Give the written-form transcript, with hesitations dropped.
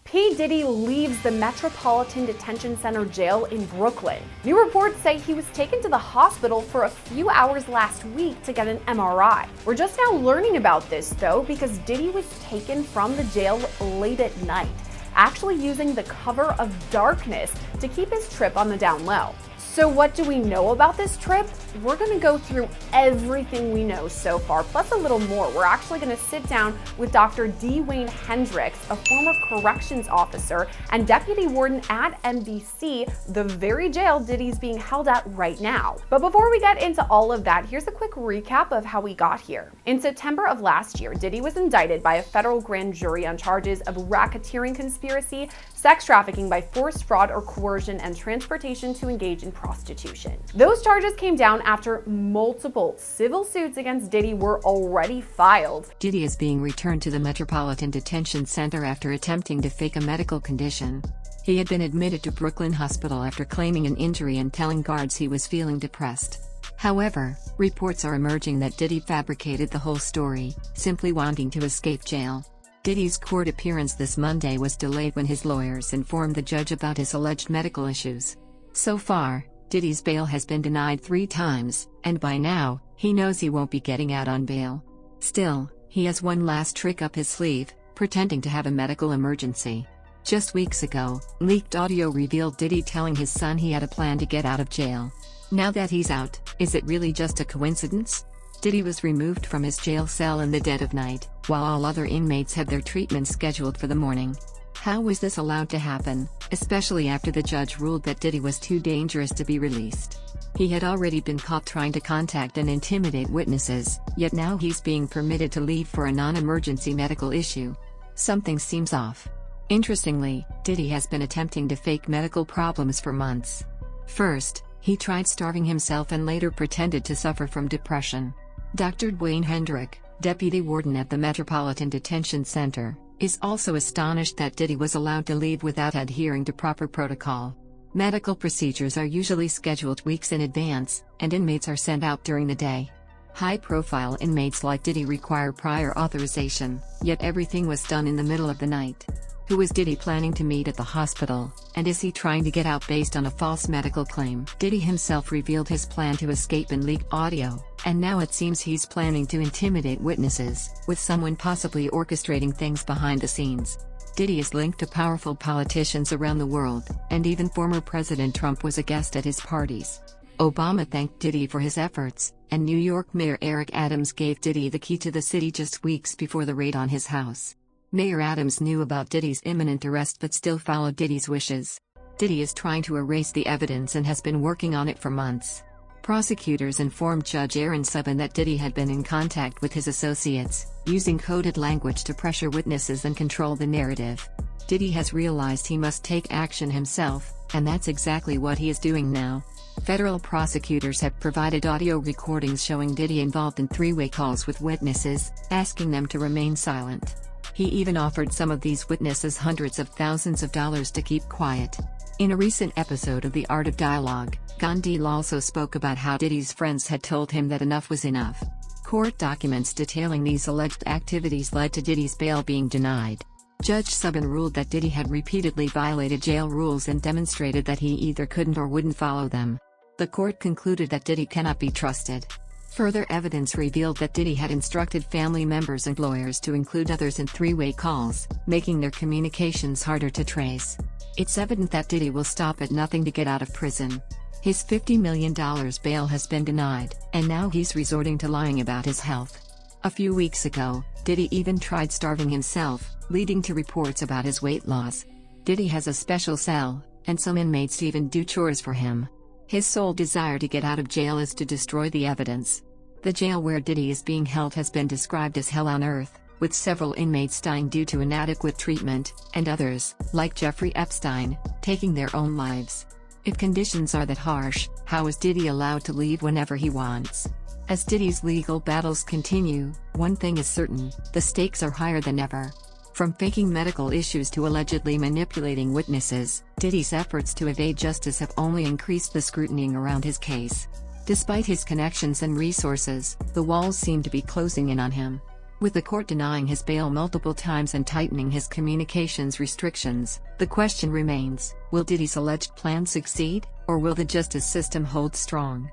P. Diddy leaves the Metropolitan Detention Center jail in Brooklyn. New reports say he was taken to the hospital for a few hours last week to get an MRI. We're just now learning about this though because Diddy was taken from the jail late at night, actually using the cover of darkness to keep his trip on the down low. So what do we know about this trip? We're going to go through everything we know so far, plus a little more. We're actually going to sit down with Dr. D. Wayne Hendricks, a former corrections officer and deputy warden at MDC, the very jail Diddy's being held at right now. But before we get into all of that, here's a quick recap of how we got here. In September of last year, Diddy was indicted by a federal grand jury on charges of racketeering conspiracy, sex trafficking by force, fraud, or coercion, and transportation to engage in prostitution. Those charges came down after multiple civil suits against Diddy were already filed. Diddy is being returned to the Metropolitan Detention Center after attempting to fake a medical condition. He had been admitted to Brooklyn Hospital after claiming an injury and telling guards he was feeling depressed. However, reports are emerging that Diddy fabricated the whole story, simply wanting to escape jail. Diddy's court appearance this Monday was delayed when his lawyers informed the judge about his alleged medical issues. So far, Diddy's bail has been denied 3 times, and by now, he knows he won't be getting out on bail. Still, he has one last trick up his sleeve, pretending to have a medical emergency. Just weeks ago, leaked audio revealed Diddy telling his son he had a plan to get out of jail. Now that he's out, is it really just a coincidence? Diddy was removed from his jail cell in the dead of night, while all other inmates had their treatment scheduled for the morning. How was this allowed to happen, especially after the judge ruled that Diddy was too dangerous to be released? He had already been caught trying to contact and intimidate witnesses, yet now he's being permitted to leave for a non-emergency medical issue. Something seems off. Interestingly, Diddy has been attempting to fake medical problems for months. First, he tried starving himself and later pretended to suffer from depression. Dr. Wayne Hendrick, deputy warden at the Metropolitan Detention Center, is also astonished that Diddy was allowed to leave without adhering to proper protocol. Medical procedures are usually scheduled weeks in advance, and inmates are sent out during the day. High-profile inmates like Diddy require prior authorization, yet everything was done in the middle of the night. Who is Diddy planning to meet at the hospital, and is he trying to get out based on a false medical claim? Diddy himself revealed his plan to escape in leaked audio, and now it seems he's planning to intimidate witnesses, with someone possibly orchestrating things behind the scenes. Diddy is linked to powerful politicians around the world, and even former President Trump was a guest at his parties. Obama thanked Diddy for his efforts, and New York Mayor Eric Adams gave Diddy the key to the city just weeks before the raid on his house. Mayor Adams knew about Diddy's imminent arrest but still followed Diddy's wishes. Diddy is trying to erase the evidence and has been working on it for months. Prosecutors informed Judge Aaron Subin that Diddy had been in contact with his associates, using coded language to pressure witnesses and control the narrative. Diddy has realized he must take action himself, and that's exactly what he is doing now. Federal prosecutors have provided audio recordings showing Diddy involved in 3-way calls with witnesses, asking them to remain silent. He even offered some of these witnesses hundreds of thousands of dollars to keep quiet. In a recent episode of The Art of Dialogue, Gandhi also spoke about how Diddy's friends had told him that enough was enough. Court documents detailing these alleged activities led to Diddy's bail being denied. Judge Subin ruled that Diddy had repeatedly violated jail rules and demonstrated that he either couldn't or wouldn't follow them. The court concluded that Diddy cannot be trusted. Further evidence revealed that Diddy had instructed family members and lawyers to include others in 3-way calls, making their communications harder to trace. It's evident that Diddy will stop at nothing to get out of prison. His $50 million bail has been denied, and now he's resorting to lying about his health. A few weeks ago, Diddy even tried starving himself, leading to reports about his weight loss. Diddy has a special cell, and some inmates even do chores for him. His sole desire to get out of jail is to destroy the evidence. The jail where Diddy is being held has been described as hell on earth, with several inmates dying due to inadequate treatment, and others, like Jeffrey Epstein, taking their own lives. If conditions are that harsh, how is Diddy allowed to leave whenever he wants? As Diddy's legal battles continue, one thing is certain: the stakes are higher than ever. From faking medical issues to allegedly manipulating witnesses, Diddy's efforts to evade justice have only increased the scrutiny around his case. Despite his connections and resources, the walls seem to be closing in on him. With the court denying his bail multiple times and tightening his communications restrictions, the question remains, will Diddy's alleged plan succeed, or will the justice system hold strong?